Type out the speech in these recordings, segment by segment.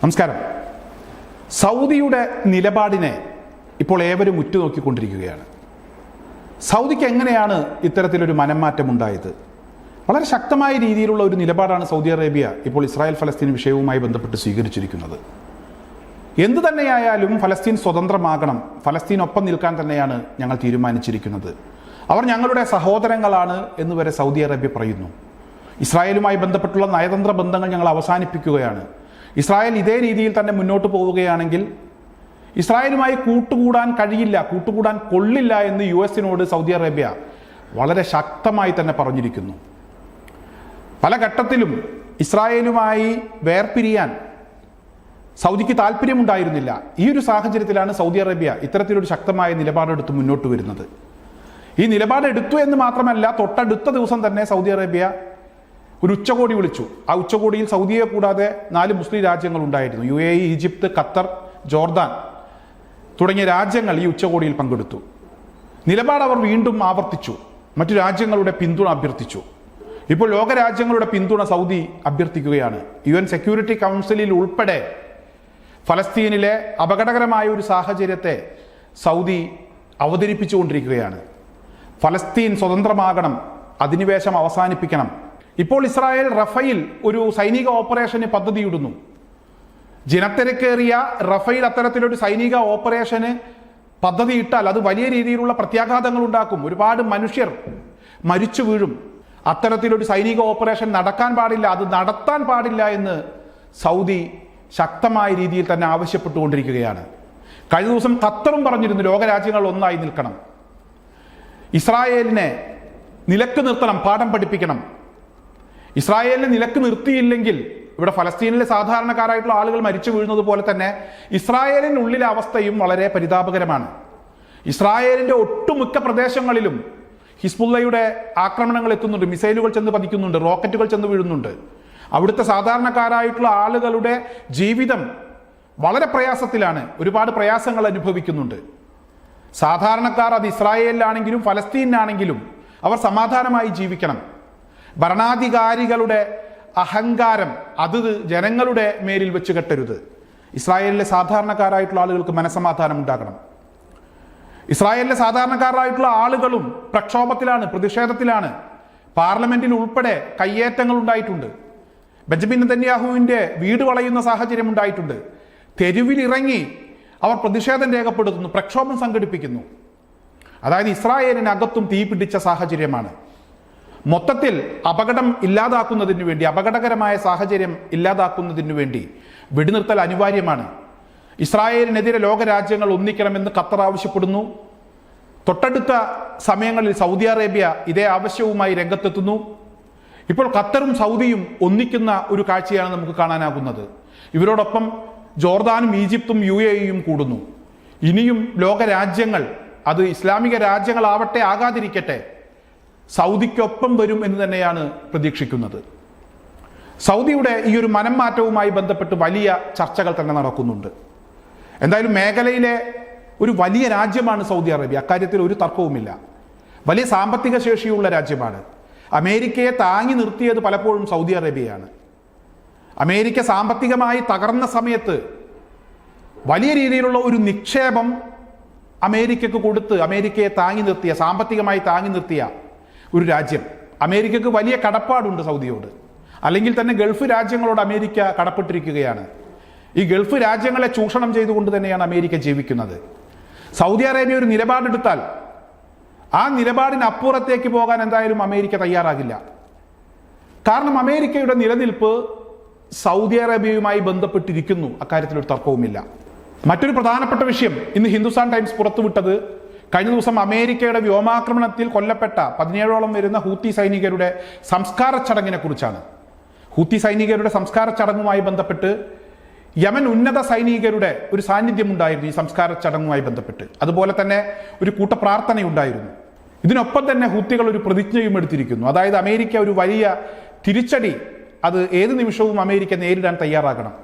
നമസ്കാരം. സൗദിയുടെ നിലപാടിനെ ഇപ്പോൾ ഏവരും ഉറ്റുനോക്കിക്കൊണ്ടിരിക്കുകയാണ്. സൗദിക്ക് എങ്ങനെയാണ് ഇത്തരത്തിലൊരു മനംമാറ്റം ഉണ്ടായത്? വളരെ ശക്തമായ രീതിയിലുള്ള ഒരു നിലപാടാണ് സൗദി അറേബ്യ ഇപ്പോൾ ഇസ്രായേൽ ഫലസ്തീൻ വിഷയവുമായി ബന്ധപ്പെട്ട് സ്വീകരിച്ചിരിക്കുന്നത്. എന്തു തന്നെയായാലും ഫലസ്തീൻ സ്വതന്ത്രമാകണം, ഫലസ്തീനൊപ്പം നിൽക്കാൻ തന്നെയാണ് ഞങ്ങൾ തീരുമാനിച്ചിരിക്കുന്നത്. അവർ ഞങ്ങളുടെ സഹോദരങ്ങളാണ് എന്ന് വരെ സൗദി അറേബ്യ പറയുന്നു. ഇസ്രായേലുമായി ബന്ധപ്പെട്ടുള്ള നയതന്ത്ര ബന്ധങ്ങൾ ഞങ്ങൾ അവസാനിപ്പിക്കുകയാണ്. ഇസ്രായേൽ ഇതേ രീതിയിൽ തന്നെ മുന്നോട്ട് പോവുകയാണെങ്കിൽ ഇസ്രായേലുമായി കൂട്ടുകൂടാൻ കഴിയില്ല, കൂട്ടുകൂടാൻ കൊള്ളില്ല എന്ന് US-നോട് സൗദി അറേബ്യ വളരെ ശക്തമായി തന്നെ പറഞ്ഞിരിക്കുന്നു. പല ഘട്ടത്തിലും ഇസ്രായേലുമായി വേർപിരിയാൻ സൗദിക്ക് താല്പര്യമുണ്ടായിരുന്നില്ല. ഈ ഒരു സാഹചര്യത്തിലാണ് സൗദി അറേബ്യ ഇത്തരത്തിലൊരു ശക്തമായ നിലപാടെടുത്ത് മുന്നോട്ട് വരുന്നത്. ഈ നിലപാടെടുത്തു എന്ന് മാത്രമല്ല, തൊട്ടടുത്ത ദിവസം തന്നെ സൗദി അറേബ്യ ഒരു ഉച്ചകോടി വിളിച്ചു. ആ ഉച്ചകോടിയിൽ സൗദിയെ കൂടാതെ 4 മുസ്ലിം രാജ്യങ്ങൾ ഉണ്ടായിരുന്നു. UAE, ഈജിപ്ത്, ഖത്തർ, ജോർദാൻ തുടങ്ങിയ രാജ്യങ്ങൾ ഈ ഉച്ചകോടിയിൽ പങ്കെടുത്തു. നിലപാട് അവർ വീണ്ടും ആവർത്തിച്ചു, മറ്റു രാജ്യങ്ങളുടെ പിന്തുണ അഭ്യർത്ഥിച്ചു. ഇപ്പോൾ ലോകരാജ്യങ്ങളുടെ പിന്തുണ സൗദി അഭ്യർത്ഥിക്കുകയാണ്. UN സെക്യൂരിറ്റി കൗൺസിലിൽ ഉൾപ്പെടെ ഫലസ്തീനിലെ അപകടകരമായ ഒരു സാഹചര്യത്തെ സൗദി അവതരിപ്പിച്ചുകൊണ്ടിരിക്കുകയാണ്. ഫലസ്തീൻ സ്വതന്ത്രമാകണം, അധിനിവേശം അവസാനിപ്പിക്കണം. ഇപ്പോൾ ഇസ്രായേൽ റഫേൽ ഒരു സൈനിക ഓപ്പറേഷന് പദ്ധതിയിടുന്നു. ജനത്തിരക്കേറിയ റഫേൽ അത്തരത്തിലൊരു സൈനിക ഓപ്പറേഷന് പദ്ധതിയിട്ടാൽ അത് വലിയ രീതിയിലുള്ള പ്രത്യാഘാതങ്ങൾ ഉണ്ടാക്കും. ഒരുപാട് മനുഷ്യർ മരിച്ചു വീഴും. അത്തരത്തിലൊരു സൈനിക ഓപ്പറേഷൻ നടക്കാൻ പാടില്ല, അത് നടത്താൻ പാടില്ല എന്ന് സൗദി ശക്തമായ രീതിയിൽ തന്നെ ആവശ്യപ്പെട്ടുകൊണ്ടിരിക്കുകയാണ്. കഴിഞ്ഞ ദിവസം ഖത്തറും പറഞ്ഞിരുന്നു, ലോകരാജ്യങ്ങൾ ഒന്നായി നിൽക്കണം, ഇസ്രായേലിനെ നിലക്ക് നിർത്തണം, പാഠം പഠിപ്പിക്കണം. ഇസ്രായേലിനെ നിലക്ക് നിർത്തിയില്ലെങ്കിൽ ഇവിടെ ഫലസ്തീനിലെ സാധാരണക്കാരായിട്ടുള്ള ആളുകൾ മരിച്ചു വീഴുന്നത് പോലെ തന്നെ ഇസ്രായേലിനുള്ളിലെ അവസ്ഥയും വളരെ പരിതാപകരമാണ്. ഇസ്രായേലിന്റെ ഒട്ടുമിക്ക പ്രദേശങ്ങളിലും ഹിസ്ബുള്ളയുടെ ആക്രമണങ്ങൾ എത്തുന്നുണ്ട്, മിസൈലുകൾ ചെന്ന് പതിക്കുന്നുണ്ട്, റോക്കറ്റുകൾ ചെന്ന് വീഴുന്നുണ്ട്. അവിടുത്തെ സാധാരണക്കാരായിട്ടുള്ള ആളുകളുടെ ജീവിതം വളരെ പ്രയാസത്തിലാണ്, ഒരുപാട് പ്രയാസങ്ങൾ അനുഭവിക്കുന്നുണ്ട്. സാധാരണക്കാർ അത് ഇസ്രായേലിലാണെങ്കിലും ഫലസ്തീനിലാണെങ്കിലും അവർ സമാധാനമായി ജീവിക്കണം. ഭരണാധികാരികളുടെ അഹങ്കാരം അത് ജനങ്ങളുടെ മേലിൽ വെച്ച് കെട്ടരുത്. ഇസ്രായേലിലെ സാധാരണക്കാരായിട്ടുള്ള ആളുകൾക്ക് മനസ്സമാധാനം ഉണ്ടാകണം. ഇസ്രായേലിലെ സാധാരണക്കാരായിട്ടുള്ള ആളുകളും പ്രക്ഷോഭത്തിലാണ്, പ്രതിഷേധത്തിലാണ്. പാർലമെന്റിൽ ഉൾപ്പെടെ കയ്യേറ്റങ്ങൾ ഉണ്ടായിട്ടുണ്ട്. ബെഞ്ചമിൻ നെതന്യാഹുവിന്റെ വീട് വളയുന്ന സാഹചര്യം ഉണ്ടായിട്ടുണ്ട്. തെരുവിലിറങ്ങി അവർ പ്രതിഷേധം രേഖപ്പെടുത്തുന്നു, പ്രക്ഷോഭം സംഘടിപ്പിക്കുന്നു. അതായത് ഇസ്രായേലിനകത്തും തീ പിടിച്ച സാഹചര്യമാണ്. മൊത്തത്തിൽ അപകടം ഇല്ലാതാക്കുന്നതിന് വേണ്ടി, അപകടകരമായ സാഹചര്യം ഇല്ലാതാക്കുന്നതിന് വേണ്ടി വെടിനിർത്തൽ അനിവാര്യമാണ്. ഇസ്രായേലിനെതിരെ ലോകരാജ്യങ്ങൾ ഒന്നിക്കണമെന്ന് ഖത്തർ ആവശ്യപ്പെടുന്നു. തൊട്ടടുത്ത സമയങ്ങളിൽ സൗദി അറേബ്യ ഇതേ ആവശ്യവുമായി രംഗത്തെത്തുന്നു. ഇപ്പോൾ ഖത്തറും സൗദിയും ഒന്നിക്കുന്ന ഒരു കാഴ്ചയാണ് നമുക്ക് കാണാനാകുന്നത്. ഇവരോടൊപ്പം ജോർദാനും ഈജിപ്തും UAE-യും കൂടുന്നു. ഇനിയും ലോകരാജ്യങ്ങൾ, അത് ഇസ്ലാമിക രാജ്യങ്ങളാവട്ടെ ആകാതിരിക്കട്ടെ, സൗദിക്കൊപ്പം വരും എന്ന് തന്നെയാണ് പ്രതീക്ഷിക്കുന്നത്. സൗദിയുടെ ഈ ഒരു മനംമാറ്റവുമായി ബന്ധപ്പെട്ട് വലിയ ചർച്ചകൾ തന്നെ നടക്കുന്നുണ്ട്. എന്തായാലും മേഖലയിലെ ഒരു വലിയ രാജ്യമാണ് സൗദി അറേബ്യ, അക്കാര്യത്തിൽ ഒരു തർക്കവുമില്ല. വലിയ സാമ്പത്തിക ശേഷിയുള്ള രാജ്യമാണ്. അമേരിക്കയെ താങ്ങി നിർത്തിയത് പലപ്പോഴും സൗദി അറേബ്യയാണ്. അമേരിക്ക സാമ്പത്തികമായി തകർന്ന സമയത്ത് വലിയ രീതിയിലുള്ള ഒരു നിക്ഷേപം അമേരിക്കക്ക് കൊടുത്ത് അമേരിക്കയെ താങ്ങി നിർത്തിയ, സാമ്പത്തികമായി താങ്ങി നിർത്തിയ ഒരു രാജ്യം. അമേരിക്കക്ക് വലിയ കടപ്പാടുണ്ട് സൗദിയോട്. അല്ലെങ്കിൽ തന്നെ ഗൾഫ് രാജ്യങ്ങളോട് അമേരിക്ക കടപ്പെട്ടിരിക്കുകയാണ്. ഈ ഗൾഫ് രാജ്യങ്ങളെ ചൂഷണം ചെയ്തുകൊണ്ട് തന്നെയാണ് അമേരിക്ക ജീവിക്കുന്നത്. സൗദി അറേബ്യ ഒരു നിലപാടെടുത്താൽ ആ നിലപാടിനപ്പുറത്തേക്ക് പോകാൻ എന്തായാലും അമേരിക്ക തയ്യാറാകില്ല. കാരണം അമേരിക്കയുടെ നിലനിൽപ്പ് സൗദി അറേബ്യയുമായി ബന്ധപ്പെട്ടിരിക്കുന്നു, അക്കാര്യത്തിലൊരു തർക്കവുമില്ല. മറ്റൊരു പ്രധാനപ്പെട്ട വിഷയം ഇന്ന് ഹിന്ദുസ്ഥാൻ ടൈംസ് പുറത്തുവിട്ടത്, കഴിഞ്ഞ ദിവസം അമേരിക്കയുടെ വ്യോമാക്രമണത്തിൽ കൊല്ലപ്പെട്ട 17ഓളം വരുന്ന ഹൂത്തി സൈനികരുടെ സംസ്കാര ചടങ്ങിനെ കുറിച്ചാണ്. ഹൂത്തി സൈനികരുടെ സംസ്കാര ചടങ്ങുമായി ബന്ധപ്പെട്ട് യമൻ ഉന്നത സൈനികരുടെ ഒരു സാന്നിധ്യം ഉണ്ടായിരുന്നു ഈ സംസ്കാര ചടങ്ങുമായി ബന്ധപ്പെട്ട്. അതുപോലെ തന്നെ ഒരു കൂട്ടപ്രാർത്ഥനയുണ്ടായിരുന്നു. ഇതിനൊപ്പം തന്നെ ഹൂത്തികൾ ഒരു പ്രതിജ്ഞയും എടുത്തിരിക്കുന്നു. അതായത് അമേരിക്ക ഒരു വലിയ തിരിച്ചടി, അത് ഏത് നിമിഷവും അമേരിക്ക നേരിടാൻ തയ്യാറാകണം.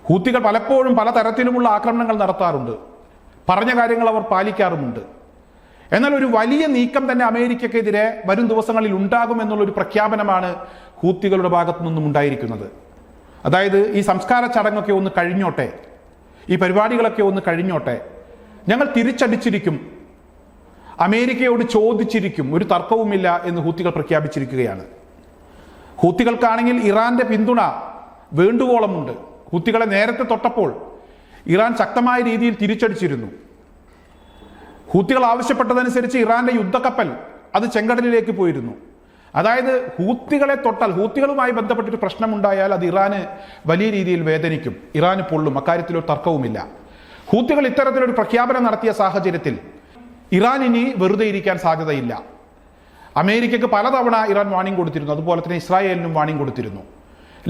ഹൂത്തികൾ പലപ്പോഴും പലതരത്തിലുമുള്ള ആക്രമണങ്ങൾ നടത്താറുണ്ട്, പറഞ്ഞ കാര്യങ്ങൾ അവർ പാലിക്കാറുമുണ്ട്. എന്നാൽ ഒരു വലിയ നീക്കം തന്നെ അമേരിക്കക്കെതിരെ വരും ദിവസങ്ങളിൽ ഉണ്ടാകുമെന്നുള്ളൊരു പ്രഖ്യാപനമാണ് ഹൂത്തികളുടെ ഭാഗത്തു നിന്നും ഉണ്ടായിരിക്കുന്നത്. അതായത് ഈ സംസ്കാര ചടങ്ങൊക്കെ ഒന്ന് കഴിഞ്ഞോട്ടെ, ഈ പരിപാടികളൊക്കെ ഒന്ന് കഴിഞ്ഞോട്ടെ, ഞങ്ങൾ തിരിച്ചടിച്ചിരിക്കും, അമേരിക്കയോട് ചോദിച്ചിരിക്കും, ഒരു തർക്കവുമില്ല എന്ന് ഹൂത്തികൾ പ്രഖ്യാപിച്ചിരിക്കുകയാണ്. ഹൂത്തികൾക്കാണെങ്കിൽ ഇറാന്റെ പിന്തുണ വേണ്ടുവോളമുണ്ട്. ഹൂത്തികളെ നേരത്തെ തൊട്ടപ്പോൾ ഇറാൻ ശക്തമായ രീതിയിൽ തിരിച്ചടിച്ചിരുന്നു. ഹൂത്തികൾ ആവശ്യപ്പെട്ടതനുസരിച്ച് ഇറാന്റെ യുദ്ധക്കപ്പൽ അത് ചെങ്കടലിലേക്ക് പോയിരുന്നു. അതായത് ഹൂത്തികളെ തൊട്ടാൽ, ഹൂത്തികളുമായി ബന്ധപ്പെട്ടൊരു പ്രശ്നമുണ്ടായാൽ അത് ഇറാന് വലിയ രീതിയിൽ വേദനിക്കും, ഇറാന് പൊള്ളും, അക്കാര്യത്തിലൊരു തർക്കവുമില്ല. ഹൂത്തികൾ ഇത്തരത്തിലൊരു പ്രഖ്യാപനം നടത്തിയ സാഹചര്യത്തിൽ ഇറാൻ ഇനി വെറുതെ ഇരിക്കാൻ സാധ്യതയില്ല. അമേരിക്കക്ക് പലതവണ ഇറാൻ വാണിംഗ് കൊടുത്തിരുന്നു, അതുപോലെ തന്നെ ഇസ്രായേലിനും വാണിംഗ് കൊടുത്തിരുന്നു.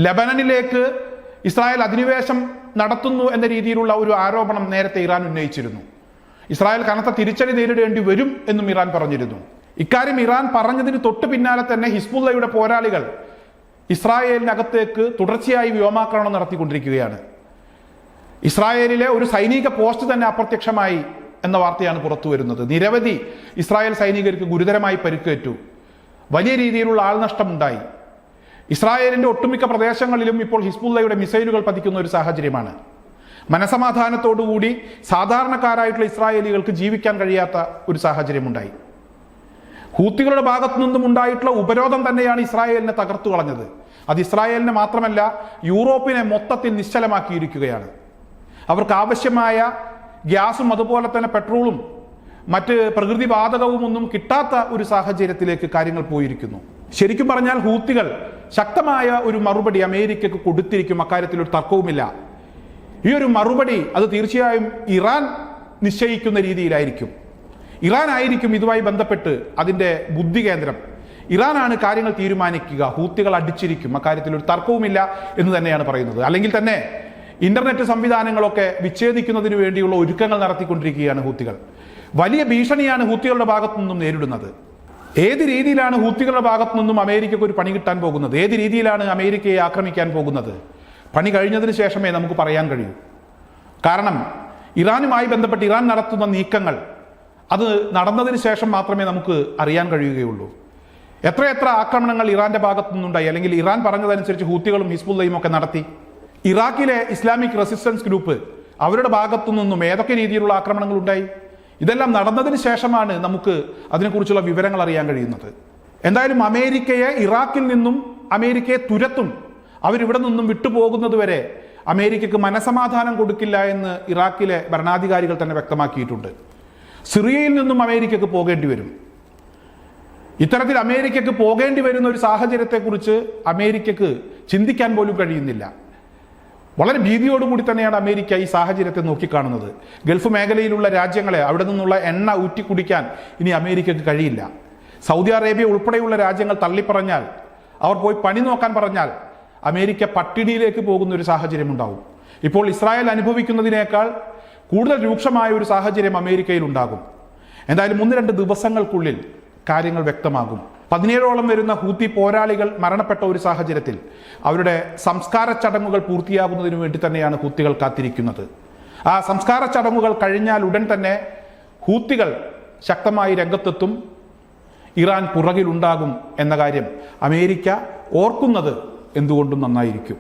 ലെബനനിലേക്ക് ഇസ്രായേൽ അധിനിവേശം നടത്തുന്നു എന്ന രീതിയിലുള്ള ഒരു ആരോപണം നേരത്തെ ഇറാൻ ഉന്നയിച്ചിരുന്നു. ഇസ്രായേൽ കനത്ത തിരിച്ചടി നേരിടേണ്ടി വരും എന്നും ഇറാൻ പറഞ്ഞിരുന്നു. ഇക്കാര്യം ഇറാൻ പറഞ്ഞതിന് തൊട്ട് പിന്നാലെ തന്നെ ഹിസ്ബുള്ളയുടെ പോരാളികൾ ഇസ്രായേലിനകത്തേക്ക് തുടർച്ചയായി വ്യോമാക്രമണം നടത്തിക്കൊണ്ടിരിക്കുകയാണ്. ഇസ്രായേലിലെ ഒരു സൈനിക പോസ്റ്റ് തന്നെ അപ്രത്യക്ഷമായി എന്ന വാർത്തയാണ് പുറത്തു വരുന്നത്. നിരവധി ഇസ്രായേൽ സൈനികർക്ക് ഗുരുതരമായി പരിക്കേറ്റു, വലിയ രീതിയിലുള്ള ആൾനഷ്ടമുണ്ടായി. ഇസ്രായേലിന്റെ ഒട്ടുമിക്ക പ്രദേശങ്ങളിലും ഇപ്പോൾ ഹിസ്ബുള്ളയുടെ മിസൈലുകൾ പതിക്കുന്ന ഒരു സാഹചര്യമാണ്. മനസമാധാനത്തോടുകൂടി സാധാരണക്കാരായിട്ടുള്ള ഇസ്രായേലികൾക്ക് ജീവിക്കാൻ കഴിയാത്ത ഒരു സാഹചര്യമുണ്ടായി. ഹൂത്തികളുടെ ഭാഗത്തു നിന്നും ഉണ്ടായിട്ടുള്ള ഉപരോധം തന്നെയാണ് ഇസ്രായേലിനെ തകർത്തു കളഞ്ഞത്. അത് ഇസ്രായേലിനെ മാത്രമല്ല, യൂറോപ്പിനെ മൊത്തത്തിൽ നിശ്ചലമാക്കിയിരിക്കുകയാണ്. അവർക്ക് ആവശ്യമായ ഗ്യാസും അതുപോലെ തന്നെ പെട്രോളും മറ്റ് പ്രകൃതി വാതകവും ഒന്നും കിട്ടാത്ത ഒരു സാഹചര്യത്തിലേക്ക് കാര്യങ്ങൾ പോയിരിക്കുന്നു. ശരിക്കും പറഞ്ഞാൽ ഹൂത്തികൾ ശക്തമായ ഒരു മറുപടി അമേരിക്കക്ക് കൊടുത്തിരിക്കും, അക്കാര്യത്തിൽ ഒരു തർക്കവുമില്ല. ഈ ഒരു മറുപടി അത് തീർച്ചയായും ഇറാൻ നിശ്ചയിക്കുന്ന രീതിയിലായിരിക്കും. ഇറാൻ ആയിരിക്കും ഇതുമായി ബന്ധപ്പെട്ട് അതിൻ്റെ ബുദ്ധി കേന്ദ്രം. ഇറാനാണ് കാര്യങ്ങൾ തീരുമാനിക്കുക. ഹൂത്തികൾ അടിച്ചിരിക്കും, അക്കാര്യത്തിൽ ഒരു തർക്കവുമില്ല എന്ന് തന്നെയാണ് പറയുന്നത്. അല്ലെങ്കിൽ തന്നെ ഇന്റർനെറ്റ് സംവിധാനങ്ങളൊക്കെ വിച്ഛേദിക്കുന്നതിന് വേണ്ടിയുള്ള ഒരുക്കങ്ങൾ നടത്തിക്കൊണ്ടിരിക്കുകയാണ് ഹൂത്തികൾ. വലിയ ഭീഷണിയാണ് ഹൂത്തികളുടെ ഭാഗത്തു നിന്നും നേരിടുന്നത്. ഏത് രീതിയിലാണ് ഹൂത്തികളുടെ ഭാഗത്തു നിന്നും അമേരിക്കക്ക് ഒരു പണി കിട്ടാൻ പോകുന്നത്, ഏത് രീതിയിലാണ് അമേരിക്കയെ ആക്രമിക്കാൻ പോകുന്നത്, പണി കഴിഞ്ഞതിന് ശേഷമേ നമുക്ക് പറയാൻ കഴിയൂ. കാരണം ഇറാനുമായി ബന്ധപ്പെട്ട് ഇറാൻ നടത്തുന്ന നീക്കങ്ങൾ അത് നടന്നതിന് ശേഷം മാത്രമേ നമുക്ക് അറിയാൻ കഴിയുകയുള്ളൂ. എത്രയെത്ര ആക്രമണങ്ങൾ ഇറാന്റെ ഭാഗത്തു നിന്നുണ്ടായി, അല്ലെങ്കിൽ ഇറാൻ പറഞ്ഞതനുസരിച്ച് ഹൂത്തികളും ഹിസ്ബുള്ളയും ഒക്കെ നടത്തി. ഇറാഖിലെ ഇസ്ലാമിക് റെസിസ്റ്റൻസ് ഗ്രൂപ്പ് അവരുടെ ഭാഗത്തു നിന്നും ഏതൊക്കെ രീതിയിലുള്ള ആക്രമണങ്ങൾ ഉണ്ടായി, ഇതെല്ലാം നടന്നതിന് ശേഷമാണ് നമുക്ക് അതിനെക്കുറിച്ചുള്ള വിവരങ്ങൾ അറിയാൻ കഴിയുന്നത്. എന്തായാലും അമേരിക്കയെ ഇറാഖിൽ നിന്നും അമേരിക്കയെ തുരത്തും, അവരിവിടെ നിന്നും വിട്ടുപോകുന്നത് വരെ അമേരിക്കക്ക് മനസമാധാനം കൊടുക്കില്ല എന്ന് ഇറാഖിലെ ഭരണാധികാരികൾ തന്നെ വ്യക്തമാക്കിയിട്ടുണ്ട്. സിറിയയിൽ നിന്നും അമേരിക്കക്ക് പോകേണ്ടി വരും. ഇത്തരത്തിൽ അമേരിക്കക്ക് പോകേണ്ടി വരുന്ന ഒരു സാഹചര്യത്തെക്കുറിച്ച് അമേരിക്കക്ക് ചിന്തിക്കാൻ പോലും കഴിയുന്നില്ല. വളരെ ഭീതിയോടുകൂടി തന്നെയാണ് അമേരിക്ക ഈ സാഹചര്യത്തെ നോക്കിക്കാണുന്നത്. ഗൾഫ് മേഖലയിലുള്ള രാജ്യങ്ങളെ, അവിടെ നിന്നുള്ള എണ്ണ ഊറ്റിക്കുടിക്കാൻ ഇനി അമേരിക്കക്ക് കഴിയില്ല. സൗദി അറേബ്യ ഉൾപ്പെടെയുള്ള രാജ്യങ്ങൾ തള്ളിപ്പറഞ്ഞാൽ, അവർ പോയി പണി നോക്കാൻ പറഞ്ഞാൽ അമേരിക്ക പട്ടിണിയിലേക്ക് പോകുന്ന ഒരു സാഹചര്യം ഉണ്ടാവും. ഇപ്പോൾ ഇസ്രായേൽ അനുഭവിക്കുന്നതിനേക്കാൾ കൂടുതൽ രൂക്ഷമായ ഒരു സാഹചര്യം അമേരിക്കയിൽ ഉണ്ടാകും. എന്തായാലും 1-2 ദിവസങ്ങൾക്കുള്ളിൽ കാര്യങ്ങൾ വ്യക്തമാകും. 17ഓളം വരുന്ന ഹൂത്തി പോരാളികൾ മരണപ്പെട്ട ഒരു സാഹചര്യത്തിൽ അവരുടെ സംസ്കാര ചടങ്ങുകൾ പൂർത്തിയാകുന്നതിന് വേണ്ടി തന്നെയാണ് ഹൂത്തികൾ കാത്തിരിക്കുന്നത്. ആ സംസ്കാര ചടങ്ങുകൾ കഴിഞ്ഞാൽ ഉടൻ തന്നെ ഹൂത്തികൾ ശക്തമായി രംഗത്തെത്തും. ഇറാൻ പുറകിലുണ്ടാകും എന്ന കാര്യം അമേരിക്ക ഓർക്കുന്നത് എന്തുകൊണ്ടും നന്നായിരിക്കും.